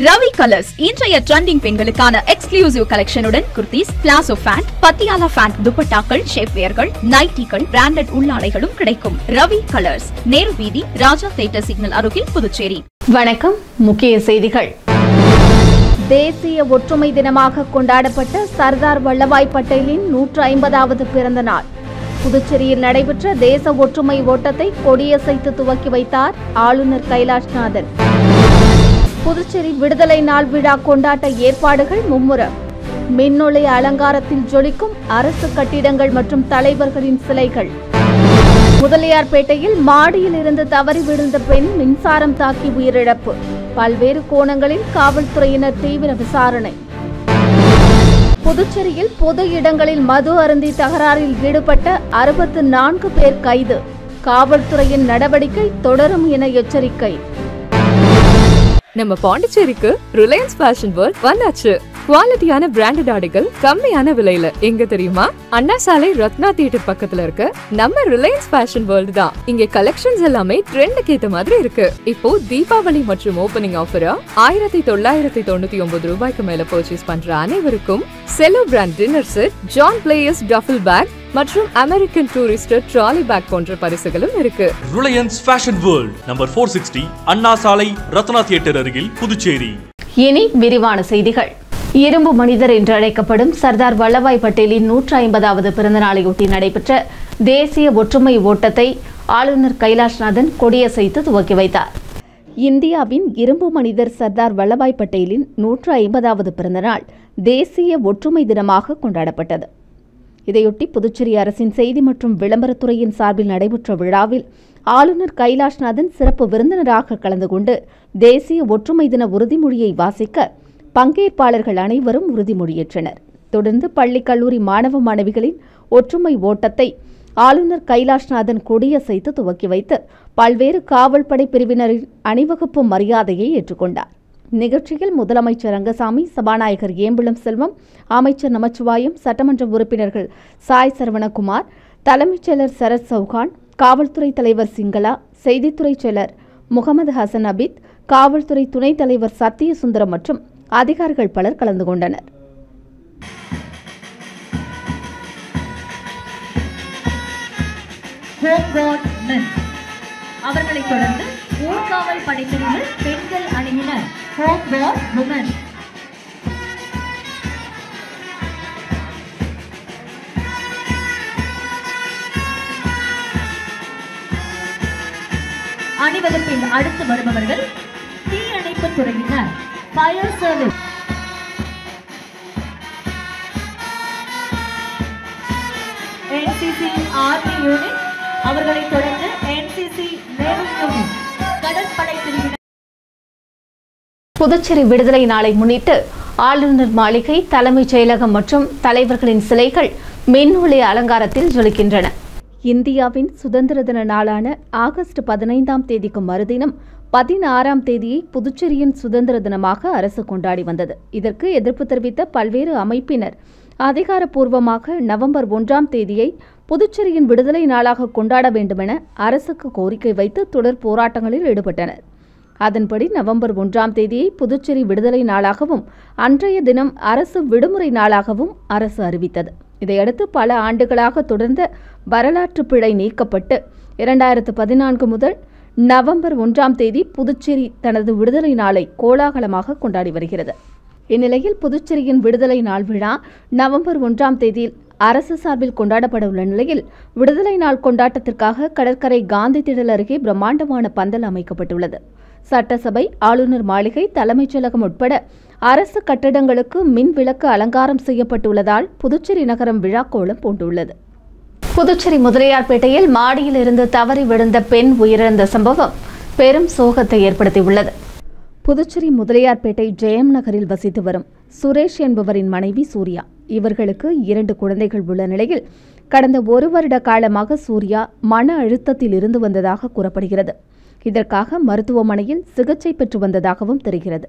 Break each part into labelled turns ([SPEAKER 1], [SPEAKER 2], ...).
[SPEAKER 1] Ravi colours இன்றைய trending பெண்களுக்கான exclusive கலெக்ஷனுடன் kurtis, palazzo pant, Patiala pant, துப்பட்டாக்கள், ஷேப்வேர்கள், நைட்டிகள், பிராண்டட் உள்ளாடைகளும் கிடைக்கும். ரவி கலர்ஸ், நேரு வீதி, ராஜா தியேட்டர் சிக்னல் அருகில், புதுச்சேரி.
[SPEAKER 2] வணக்கம். முக்கிய செய்திகள். தேசிய ஒற்றுமை தினமாக கொண்டாடப்பட்ட சர்தார் வல்லபாய் பட்டேலின் 150வது பிறந்த நாள். புதுச்சேரியில் நடைபெற்ற தேச ஒற்றுமை ஓட்டத்தை கொடியசைத்து துவக்கி வைத்தார் ஆளுநர் கைலாஷ்நாதன். புதுச்சேரி விடுதலை நாள் விழா கொண்டாட்ட ஏற்பாடுகள் மும்முரம். மின்னொளி அலங்காரத்தில் ஜொலிக்கும் அரசு கட்டிடங்கள் மற்றும் தலைவர்களின் சிலைகள். முதலியார்பேட்டையில் மாடியில் இருந்து தவறி விழுந்த பெண் மின்சாரம் தாக்கி உயிரிழப்பு. பல்வேறு கோணங்களில் காவல்துறையினர் தீவிர விசாரணை. புதுச்சேரியில் பொது இடங்களில் மது அருந்தி தகராறில் ஈடுபட்ட 64 பேர் கைது. காவல்துறையின் நடவடிக்கை தொடரும் என எச்சரிக்கை.
[SPEAKER 3] நம்ம பாண்டிச்சேரிக்கு ரிலையன்ஸ் ஃபேஷன் வேர்ல்ட் வந்தாச்சு. குவாலிட்டியான பிராண்டட் ஆடைகள் கம்மியான விலையில. எங்க தெரியுமா? அண்ணா சாலை ரத்னா தியேட்டர் பக்கத்துல இருக்க நம்ம ரிலையன்ஸ் ஃபேஷன் வேர்ல்ட் தான். இங்க கலெக்ஷன்ஸ் எல்லாமே ட்ரெண்டுக்கு ஏத்த மாதிரி இருக்கு. இப்போ தீபாவளி மற்றும் ஓபனிங் ஆஃபரா 1999 ரூபாய்க்கு மேல பர்ச்சேஸ் பண்ற அனைவருக்கும் cello brand dinner set, John Players duffel bag மற்றும் அமெரிக்கன் டூரிஸ்டர் ட்ராலி பேக் போன்ற பரிசுகளும் இருக்கு.
[SPEAKER 4] Reliance Fashion World, number 460, Anna Salai, Ratna theatre அருகில், புதுச்சேரி.
[SPEAKER 2] இனி விரிவான செய்திகள். இரும்பு மனிதர் என்று அழைக்கப்படும் சர்தார் வல்லபாய் பட்டேலின் 150வது பிறந்தநாளையொட்டி நடைபெற்ற தேசிய ஒற்றுமை ஓட்டத்தை ஆளுநர் கைலாஷ்நாதன் கொடியசைத்து துவக்கி வைத்தார். இந்தியாவின் இரும்பு மனிதர் சர்தார் வல்லபாய் பட்டேலின் 150வது பிறந்தநாள் தேசிய ஒற்றுமை தினமாக கொண்டாடப்பட்டது. இதையொட்டி புதுச்சேரி அரசின் செய்தி மற்றும் விளம்பரத்துறையின் சார்பில் நடைபெற்ற விழாவில் ஆளுநர் கைலாஷ்நாதன் சிறப்பு விருந்தினராக கலந்து கொண்டு தேசிய ஒற்றுமை தின உறுதிமொழியை வாசிக்க பங்கேற்பாளர்கள் அனைவரும் உறுதிமொழியேற்றனர். தொடர்ந்து பள்ளி கல்லூரி மாணவ மாணவிகளின் ஒற்றுமை ஓட்டத்தை ஆளுநர் கைலாஷ்நாதன் கொடியசைத்து துவக்கி வைத்து பல்வேறு காவல்படை பிரிவினரின் அணிவகுப்பு மரியாதையை ஏற்றுக்கொண்டார். நிகழ்ச்சியில் முதலமைச்சர் ரங்கசாமி, சபாநாயகர் ஏம்பலம் செல்வம், அமைச்சர் நமச்சிவாயம், சட்டமன்ற உறுப்பினர்கள் சாய் சரவணகுமார், தலைமைச் செயலர் சரத் சௌகான், காவல்துறை தலைவர் சிங்களா, செய்தித்துறை செயலர் முகமது ஹசன் அபித், காவல்துறை துணைத் தலைவர் சத்தியசுந்தரம் மற்றும் அதிகாரிகள் பலர் கலந்து கொண்டனர்.
[SPEAKER 5] அவர்களை தொடர்ந்து ஊர்காவல் படைப்பிரிவில் பெண்கள் அணியினர் ஹோம் கார்ட் உமன். அணிவகுப்பில் அடுத்து வருபவர்கள் தீயணைப்பு துறையினர், fire service, NCC army unit, அவர்களை தொடர்ந்து என்சிசி நேவல் யூனிட், கடற்படை பிரிவினர்.
[SPEAKER 2] புதுச்சேரி விடுதலை நாளை முன்னிட்டு ஆளுநர் மாளிகை, தலைமைச் செயலகம் மற்றும் தலைவர்களின் சிலைகள் மின்னொளி அலங்காரத்தில் ஜொலிக்கின்றன. இந்தியாவின் சுதந்திர தின நாளான ஆகஸ்ட் 15ஆம் தேதிக்கு மறுதினம் 16ஆம் தேதியை புதுச்சேரியின் சுதந்திர தினமாக அரசு கொண்டாடி வந்தது. இதற்கு எதிர்ப்பு தெரிவித்த பல்வேறு அமைப்பினர் அதிகாரப்பூர்வமாக நவம்பர் 1ஆம் தேதியை புதுச்சேரியின் விடுதலை நாளாக கொண்டாட வேண்டுமென அரசுக்கு கோரிக்கை வைத்து தொடர் போராட்டங்களில் ஈடுபட்டனர். அதன்படி நவம்பர் 1ஆம் தேதியை புதுச்சேரி விடுதலை நாளாகவும் அன்றைய தினம் அரசு விடுமுறை நாளாகவும் அரசு அறிவித்தது. இதையடுத்து பல ஆண்டுகளாக தொடர்ந்த வரலாற்று பிழை நீக்கப்பட்டு 2014 முதல் நவம்பர் 1ஆம் தேதி புதுச்சேரி தனது விடுதலை நாளை கோலாகலமாக கொண்டாடி வருகிறது. இந்நிலையில் புதுச்சேரியின் விடுதலை நாள் விழா நவம்பர் 1ஆம் தேதியில் அரசு சார்பில் கொண்டாடப்பட உள்ள நிலையில் விடுதலை நாள் கொண்டாட்டத்திற்காக கடற்கரை காந்தி திடல் அருகே பிரம்மாண்டமான பந்தல் அமைக்கப்பட்டுள்ளது. சட்டசபை, ஆளுநர் மாளிகை, தலைமைச் செயலகம் உட்பட அரசு கட்டடங்களுக்கு மின் விளக்கு அலங்காரம் செய்யப்பட்டுள்ளதால் புதுச்சேரி நகரம் விழாக்கோலம் பூண்டுள்ளது. புதுச்சேரி முதலியார்பேட்டையில் மாடியில் இருந்து தவறி விழுந்த பெண் உயிரிழந்த சம்பவம் பெரும் சோகத்தை ஏற்படுத்தியுள்ளது. புதுச்சேரி முதலியார்பேட்டை ஜெயம் நகரில் வசித்து வரும் சுரேஷ் என்பவரின் மனைவி சூர்யா. இவர்களுக்கு 2 குழந்தைகள் உள்ள நிலையில் கடந்த 1 வருட காலமாக சூர்யா மன அழுத்தத்தில் இருந்து வந்ததாக கூறப்படுகிறது. இதற்காக மருத்துவமனையில் சிகிச்சை பெற்று வந்ததாகவும் தெரிகிறது.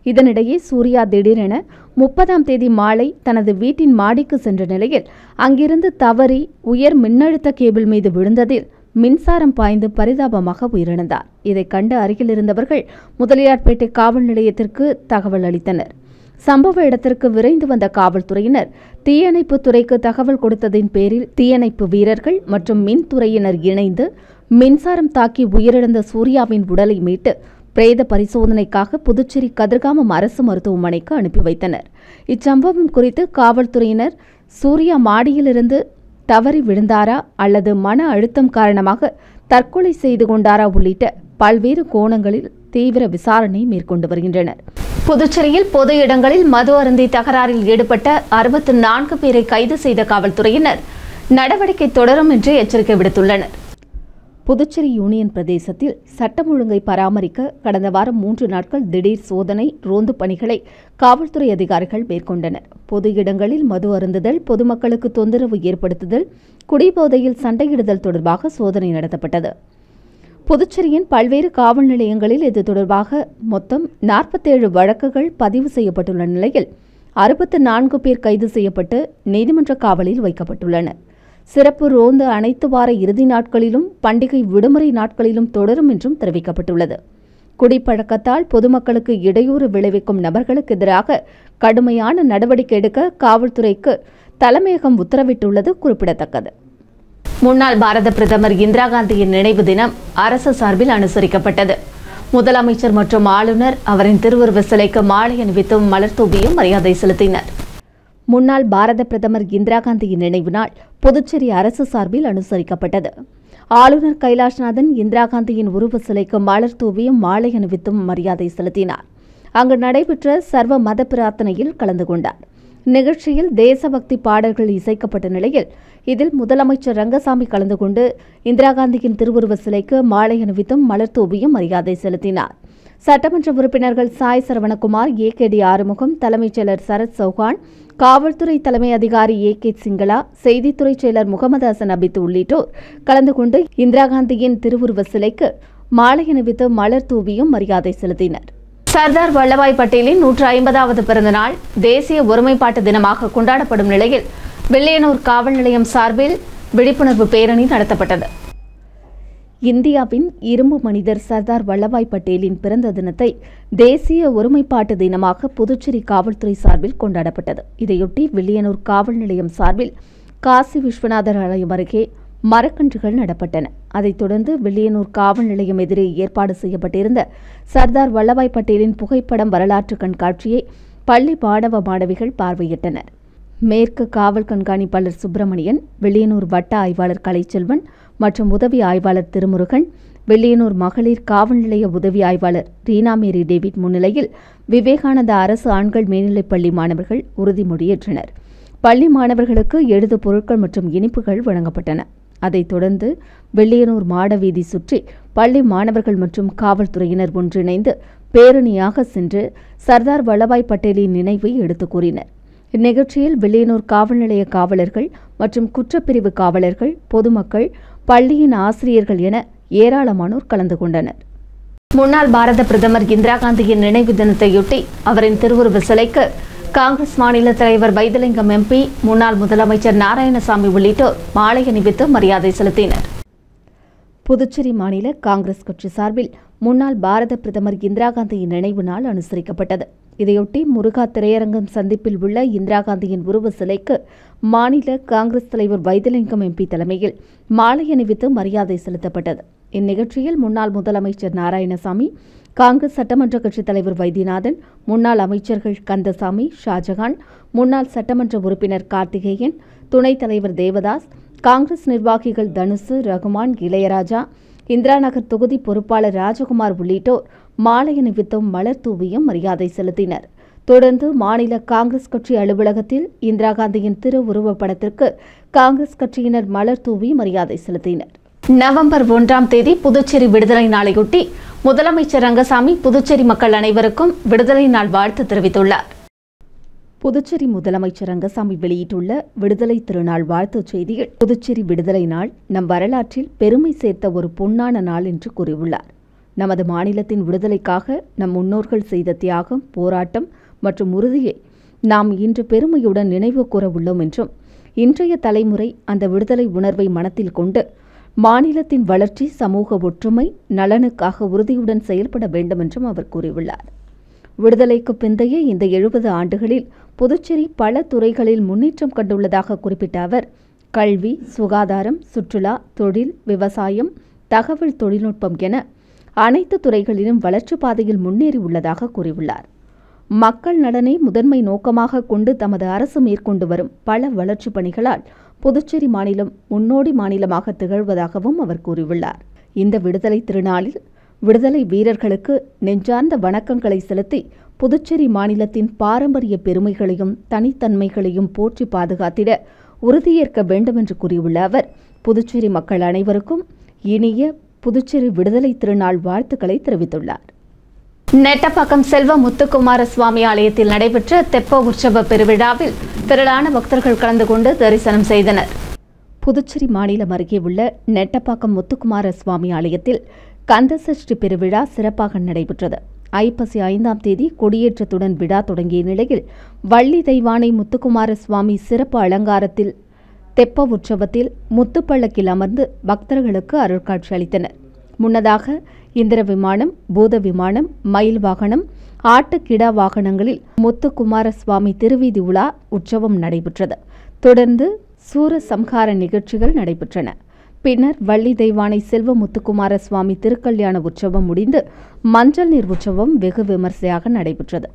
[SPEAKER 2] இதனிடையே சூர்யா திடீரென 30ஆம் தேதி மாலை தனது வீட்டின் மாடிக்கு சென்ற நிலையில் அங்கிருந்து தவறி உயர் மின்னழுத்த கேபிள் மீது விழுந்ததில் மின்சாரம் பாய்ந்து பரிதாபமாக உயிரிழந்தார். இதை கண்டு அருகில் இருந்தவர்கள் முதலியார்பேட்டை காவல் நிலையத்திற்கு தகவல் அளித்தனர். சம்பவ இடத்திற்கு விரைந்து வந்த காவல்துறையினர் தீயணைப்பு துறைக்கு தகவல் கொடுத்ததின் பேரில் தீயணைப்பு வீரர்கள் மற்றும் மின்துறையினர் இணைந்து மின்சாரம் தாக்கி உயிரிழந்த சூர்யாவின் உடலை மீட்டு பிரேத பரிசோதனைக்காக புதுச்சேரி கதிர்காமம் அரசு மருத்துவமனைக்கு அனுப்பி வைத்தனர். இச்சம்பவம் குறித்து காவல்துறையினர் சூர்யா மாடியிலிருந்து தவறி விழுந்தாரா அல்லது மன அழுத்தம் காரணமாக தற்கொலை செய்து கொண்டாரா உள்ளிட்ட பல்வேறு கோணங்களில் தீவிர விசாரணை மேற்கொண்டு வருகின்றனர். புதுச்சேரியில் பொது இடங்களில் மது அருந்தி தகராறில் ஈடுபட்ட 64 பேரை கைது செய்த காவல்துறையினர் நடவடிக்கை தொடரும் என்று எச்சரிக்கை விடுத்துள்ளனர். புதுச்சேரி யூனியன் பிரதேசத்தில் சட்டம் ஒழுங்கை பராமரிக்க கடந்த வாரம் 3 நாட்கள் திடீர் சோதனை ரோந்து பணிகளை காவல்துறை அதிகாரிகள் மேற்கொண்டனர். பொது இடங்களில் மது அருந்துதல், பொதுமக்களுக்கு தொந்தரவு ஏற்படுத்துதல், குடிபோதையில் சண்டையிடுதல் தொடர்பாக சோதனை நடத்தப்பட்டது. புதுச்சேரியின் பல்வேறு காவல் நிலையங்களில் இது தொடர்பாக மொத்தம் 47 வழக்குகள் பதிவு செய்யப்பட்டுள்ள நிலையில் 64 பேர் கைது செய்யப்பட்டு நீதிமன்ற காவலில் வைக்கப்பட்டுள்ளனர். சிறப்பு ரோந்து அனைத்து வார இறுதி நாட்களிலும் பண்டிகை விடுமுறை நாட்களிலும் தொடரும் என்றும் தெரிவிக்கப்பட்டுள்ளது. குடிப்பழக்கத்தால் பொதுமக்களுக்கு இடையூறு விளைவிக்கும் நபர்களுக்கு எதிராக கடுமையான நடவடிக்கை எடுக்க காவல்துறைக்கு தலைமையகம் உத்தரவிட்டுள்ளது குறிப்பிடத்தக்கது. முன்னாள் பாரத பிரதமர் இந்திரா காந்தியின் நினைவு தினம் அரசு சார்பில் அனுசரிக்கப்பட்டது. முதலமைச்சர் மற்றும் ஆளுநர் அவரின் திருவுருவ சிலைக்கு மாலை அணிவித்தும் மலர் தூவியும் மரியாதை செலுத்தினர். முன்னாள் பாரத பிரதமர் இந்திரா காந்தியின் நினைவு நாள் புதுச்சேரி அரசு சார்பில் அனுசரிக்கப்பட்டது. ஆளுநர் கைலாஷ்நாதன் இந்திரா காந்தியின் உருவ சிலைக்கு மலர் தூவியும் மாலை அணிவித்தும் மரியாதை செலுத்தினார். அங்கு நடைபெற்ற சர்வ மத பிரார்த்தனையில் கலந்து கொண்டார். நிகழ்ச்சியில் தேசபக்தி பாடல்கள் இசைக்கப்பட்ட நிலையில் இதில் முதலமைச்சர் ரங்கசாமி கலந்து கொண்டு இந்திரா காந்தியின் திருவுருவ சிலைக்கு மாலை அணிவித்தும் மலர் தூவியும் மரியாதை செலுத்தினார். சட்டமன்ற உறுப்பினர்கள் சாய் சரவணகுமார், ஏகேடி ஆறுமுகம், தலைமைச் செயலர் சரத் சௌஹான், காவல்துறை தலைமை அதிகாரி ஏகே சிங்களா, செய்தித்துறை செயலர் முகமது ஹசன் அபித் உள்ளிட்டோர் கலந்து கொண்டு இந்திரா காந்தியின் திருவுருவ சிலைக்கு மாலை அணிவித்து மலர் தூவியும் மரியாதை செலுத்தினர். சர்தார் வல்லபாய் பட்டேலின் 150வது பிறந்த நாள் தேசிய ஒருமைப்பாட்டு தினமாக கொண்டாடப்படும் நிலையில் வில்லியனூர் காவல் நிலையம் சார்பில் விழிப்புணர்வு பேரணி நடத்தப்பட்டது. இந்தியாவின் இரும்பு மனிதர் சர்தார் வல்லபாய் பட்டேலின் பிறந்த தினத்தை தேசிய ஒருமைப்பாட்டு தினமாக புதுச்சேரி காவல்துறை சார்பில் கொண்டாடப்பட்டது. இதையொட்டி வில்லியனூர் காவல் நிலையம் சார்பில் காசி விஸ்வநாதர் ஆலயம் அருகே மரக்கன்றுகள் நடப்பட்டன. அதைத் தொடர்ந்து வில்லியனூர் காவல் நிலையம் எதிரே ஏற்பாடு செய்யப்பட்டிருந்த சர்தார் வல்லபாய் பட்டேலின் புகைப்படம் வரலாற்று கண்காட்சியை பள்ளி மாணவ மாணவிகள் பார்வையிட்டனர். மேற்கு காவல் கண்காணிப்பாளர் சுப்பிரமணியன், வில்லியனூர் வட்ட ஆய்வாளர் கலைச்செல்வன் மற்றும் உதவி ஆய்வாளர் திருமுருகன், வில்லியனூர் மகளிர் காவல் நிலைய உதவி ஆய்வாளர் ரீனா மேரி டேவிட் முன்னிலையில் விவேகானந்தா அரசு ஆண்கள் மேல்நிலைப்பள்ளி மாணவர்கள் உறுதிமொழியேற்றனர். பள்ளி மாணவர்களுக்கு எழுது பொருட்கள் மற்றும் இனிப்புகள் வழங்கப்பட்டன. அதைத் தொடர்ந்து வில்லியனூர் மாடவீதி சுற்றி பள்ளி மாணவர்கள் மற்றும் காவல்துறையினர் ஒன்றிணைந்து பேரணியாக சென்று சர்தார் வல்லபாய் பட்டேலின் நினைவை எடுத்துக் கூறினர். இந்நிகழ்ச்சியில் வில்லியனூர் காவல் நிலைய காவலர்கள் மற்றும் குற்றப்பிரிவு காவலர்கள், பொதுமக்கள், பள்ளியின் ஆசிரியர்கள் என ஏராளமானோர் கலந்து கொண்டனர். முன்னாள் பாரத பிரதமர் இந்திரா காந்தியின் நினைவு தினத்தையொட்டி அவரின் திருவுருவ சிலைக்கு காங்கிரஸ் மாநில தலைவர் வைத்திலிங்கம் எம்பி, முன்னாள் முதலமைச்சர் நாராயணசாமி உள்ளிட்டோர் மாலை அணிவித்து மரியாதை செலுத்தினர். புதுச்சேரி மாநில காங்கிரஸ் கட்சி சார்பில் முன்னாள் பாரத பிரதமர் இந்திரா காந்தியின் நினைவு நாள் அனுசரிக்கப்பட்டது. இதையொட்டி முருகா திரையரங்கம் சந்திப்பில் உள்ள இந்திரா காந்தியின் உருவ சிலைக்கு மாநில காங்கிரஸ் தலைவர் வைத்திலிங்கம் எம்பி தலைமையில் மாலை அணிவித்து மரியாதை செலுத்தப்பட்டது. இந்நிகழ்ச்சியில் முன்னாள் முதலமைச்சர் நாராயணசாமி, காங்கிரஸ் சட்டமன்ற கட்சித் தலைவர் வைத்தியநாதன், முன்னாள் அமைச்சர்கள் கந்தசாமி, ஷாஜகான், முன்னாள் சட்டமன்ற உறுப்பினர் கார்த்திகேயன், துணைத் தலைவர் தேவதாஸ், காங்கிரஸ் நிர்வாகிகள் தனுசு, ரகுமான், இளையராஜா, இந்திரா நகர் தொகுதி பொறுப்பாளர் ராஜகுமார் உள்ளிட்டோர் மாலை அணிவித்தும் மலர் தூவியும் மரியாதை செலுத்தினர். தொடர்ந்து மாநில காங்கிரஸ் கட்சி அலுவலகத்தில் இந்திரா காந்தியின் திருவுருவப் படத்திற்கு காங்கிரஸ் கட்சியினர் மலர் தூவி மரியாதை செலுத்தினர். நவம்பர் 1ஆம் தேதி புதுச்சேரி விடுதலை நாளையொட்டி முதலமைச்சர் ரங்கசாமி புதுச்சேரி மக்கள் அனைவருக்கும் விடுதலை நாள் வாழ்த்து தெரிவித்துள்ளார். புதுச்சேரி முதலமைச்சர் ரங்கசாமி வெளியிட்டுள்ள விடுதலை திருநாள் வாழ்த்துச் செய்தியில், புதுச்சேரி விடுதலை நாள் நம் வரலாற்றில் பெருமை சேர்த்த ஒரு பொன்னான நாள் என்று கூறியுள்ளார். நமது மாநிலத்தின் விடுதலைக்காக நம் முன்னோர்கள் செய்த தியாகம், போராட்டம் மற்றும் உறுதியை நாம் இன்று பெருமையுடன் நினைவு கூற உள்ளோம் என்றும், இன்றைய தலைமுறை அந்த விடுதலை உணர்வை மனத்தில் கொண்டு மாநிலத்தின் வளர்ச்சி, சமூக ஒற்றுமை, நலனுக்காக உறுதியுடன் செயல்பட வேண்டும் என்றும் அவர் கூறியுள்ளார். விடுதலைக்கு பிந்தைய இந்த 70 ஆண்டுகளில் புதுச்சேரி பல துறைகளில் முன்னேற்றம் கண்டுள்ளதாக குறிப்பிட்ட அவர், கல்வி, சுகாதாரம், சுற்றுலா, தொழில், விவசாயம், தகவல் தொழில்நுட்பம் என அனைத்து துறைகளிலும் வளர்ச்சி பாதையில் முன்னேறியுள்ளதாக கூறியுள்ளார். மக்கள் நலனை முதன்மை நோக்கமாக கொண்டு தமது அரசு மேற்கொண்டு வரும் பல வளர்ச்சிப் பணிகளால் புதுச்சேரி மாநிலம் முன்னோடி மாநிலமாக திகழ்வதாகவும் அவர் கூறியுள்ளார். இந்த விடுதலை திருநாளில் விடுதலை வீரர்களுக்கு நெஞ்சார்ந்த வணக்கங்களை செலுத்தி புதுச்சேரி மாநிலத்தின் பாரம்பரிய பெருமைகளையும் தனித்தன்மைகளையும் போற்றி பாதுகாத்திட உறுதியேற்க வேண்டும் என்று கூறியுள்ள அவர், புதுச்சேரி மக்கள் அனைவருக்கும் இனிய புதுச்சேரி விடுதலை திருநாள் வாழ்த்துக்களை தெரிவித்துள்ளார். நெட்டப்பாக்கம் செல்வ முத்துக்குமார சுவாமி ஆலயத்தில் நடைபெற்ற தெப்ப உற்சவ பெருவிழாவில் திரளான பக்தர்கள் கலந்து கொண்டு தரிசனம் செய்தனர். புதுச்சேரி மாநிலம் அருகே உள்ள நெட்டப்பாக்கம் முத்துக்குமார சுவாமி ஆலயத்தில் கந்தசஷ்டி பெருவிழா சிறப்பாக நடைபெற்றது. ஐப்பசி 5ஆம் தேதி கொடியேற்றத்துடன் விழா தொடங்கிய நிலையில் வள்ளி தெய்வானை முத்துக்குமார சுவாமி சிறப்பு அலங்காரத்தில் தெப்ப உற்சவத்தில் முத்துப்பள்ளக்கில் அமர்ந்து பக்தர்களுக்கு அருள்காட்சி அளித்தனர். முன்னதாக இந்திர விமானம், பூத விமானம், மயில் வாகனம், ஆட்டுக்கிடா வாகனங்களில் முத்துக்குமார சுவாமி திருவீதி உலா உற்சவம் நடைபெற்றது. தொடர்ந்து சூரசம்ஹார நிகழ்ச்சிகள் நடைபெற்றன. பின்னர் வள்ளி தெய்வானை செல்வ முத்துக்குமார சுவாமி திருக்கல்யாண உற்சவம் முடிந்து மஞ்சள் நீர் உற்சவம் வெகு விமர்சையாக நடைபெற்றது.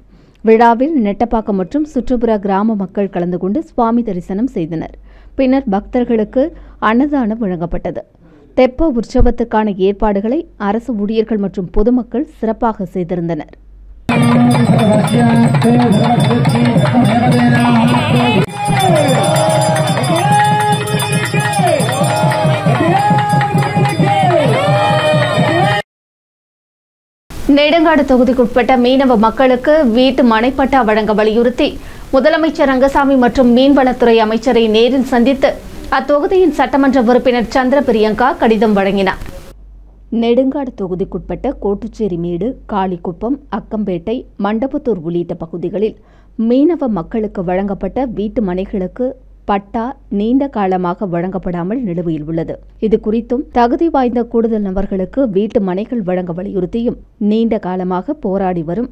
[SPEAKER 2] விழாவில் நெட்டப்பாக்கம் மற்றும் சுற்றுப்புற கிராம மக்கள் கலந்து கொண்டு சுவாமி தரிசனம் செய்தனர். பின்னர் பக்தர்களுக்கு அன்னதானம் வழங்கப்பட்டது. தெப்ப உற்சவத்துக்கான ஏற்பாடுகளை அரசு ஊழியர்கள் மற்றும் பொதுமக்கள் சிறப்பாக செய்திருந்தனர். நெடுங்காடு தொகுதிக்குட்பட்ட மீனவ மக்களுக்கு வீட்டு மனைப்பட்டா வழங்க வலியுறுத்தி முதலமைச்சர் ரங்கசாமி மற்றும் மீன்வளத்துறை அமைச்சரை நேரில் சந்தித்து அத்தொகுதியின் சட்டமன்ற உறுப்பினர் சந்திர பிரியங்கா கடிதம் வழங்கினார். நெடுங்காடு தொகுதிக்குட்பட்ட கோட்டுச்சேரி மேடு, காளிக்குப்பம், அக்கம்பேட்டை, மண்டபத்தூர் உள்ளிட்ட பகுதிகளில் மீனவ மக்களுக்கு வழங்கப்பட்ட வீட்டு மனைகளுக்கு பட்டா நீண்ட காலமாக வழங்கப்படாமல் நிலுவையில் உள்ளது. இது குறித்தும் தகுதி வாய்ந்த கூடுதல் நபர்களுக்கு வீட்டு மனைகள் வழங்க வலியுறுத்தியும் நீண்ட காலமாக போராடி வரும்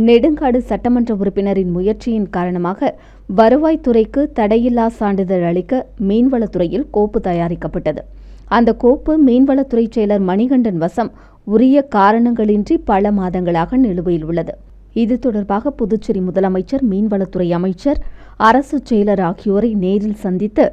[SPEAKER 2] நெடுங்காடு சட்டமன்ற உறுப்பினரின் முயற்சியின் காரணமாக வருவாய்த்துறைக்கு தடையில்லா சான்றிதழ் அளிக்க மீன்வளத்துறையில் கோப்பு தயாரிக்கப்பட்டது. அந்த கோப்பு மீன்வளத்துறை செயலர் மணிகண்டன் வசம் உரிய காரணங்களின்றி பல மாதங்களாக நிலுவையில் உள்ளது. இது தொடர்பாக புதுச்சேரி முதலமைச்சர், மீன்வளத்துறை அமைச்சர், அரசு செயலர் ஆகியோரை நேரில் சந்தித்து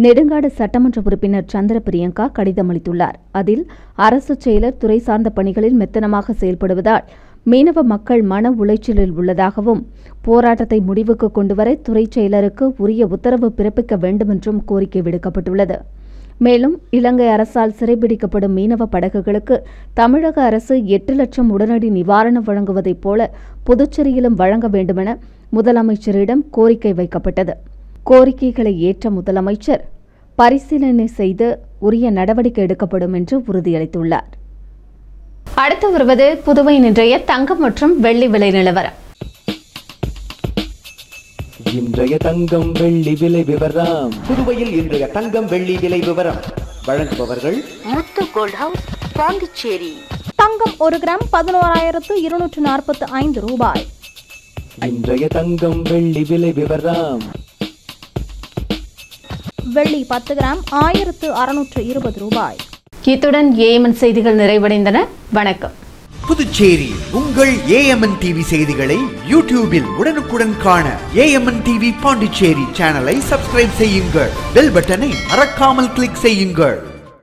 [SPEAKER 2] நெடுங்காடு சட்டமன்ற உறுப்பினர் சந்திர பிரியங்கா கடிதம் அளித்துள்ளார். அதில் அரசு செயலர் துறை சார்ந்த பணிகளில் மெத்தனமாக செயல்படுவதால் மீனவ மக்கள் மன உளைச்சலில் உள்ளதாகவும் போராட்டத்தை முடிவுக்கு கொண்டுவர துறை செயலருக்கு உரிய உத்தரவு பிறப்பிக்க வேண்டும் என்றும் கோரிக்கை விடுக்கப்பட்டுள்ளது. மேலும் இலங்கை அரசால் சிறைபிடிக்கப்படும் மீனவ படகுகளுக்கு தமிழக அரசு 8 லட்சம் உடனடி நிவாரணம் வழங்குவதைப் போல புதுச்சேரியிலும் வழங்க வேண்டுமென முதலமைச்சரிடம் கோரிக்கை வைக்கப்பட்டது. கோரிக்கைகளை ஏற்ற முதலமைச்சர் பரிசீலனை செய்து உரிய நடவடிக்கை எடுக்கப்படும் என்று உறுதியளித்துள்ளார். அடுத்து வருவது புதுவையின் இன்றைய தங்கம் மற்றும் வெள்ளி விலை நிலவரம்.
[SPEAKER 6] இன்றைய தங்கம் வெள்ளி விலை விவரம். புதுவையில் இன்றைய தங்கம் வெள்ளி விலை விவரம் வழங்குபவர்கள்
[SPEAKER 7] முத்து கோல்ட் ஹவுஸ், பாண்டிச்சேரி.
[SPEAKER 8] தங்கம் 1 கிராம் 11,245 ரூபாய்.
[SPEAKER 6] இன்றைய தங்கம் வெள்ளி விலை விவரம்.
[SPEAKER 8] வெள்ளி 10 கிராம் 1,620 ரூபாய்.
[SPEAKER 2] இத்துடன் ஏஎம்என் செய்திகள் நிறைவடைந்தன. வணக்கம்.
[SPEAKER 9] புதுச்சேரி உங்கள் ஏஎம்என் டிவி செய்திகளை யூடியூபில் உடனுக்குடன் காண ஏஎம்என் டிவி பாண்டிச்சேரி சேனலை சப்ஸ்கிரைப் செய்யுங்கள். பெல் பட்டனை மறக்காமல் கிளிக் செய்யுங்கள்.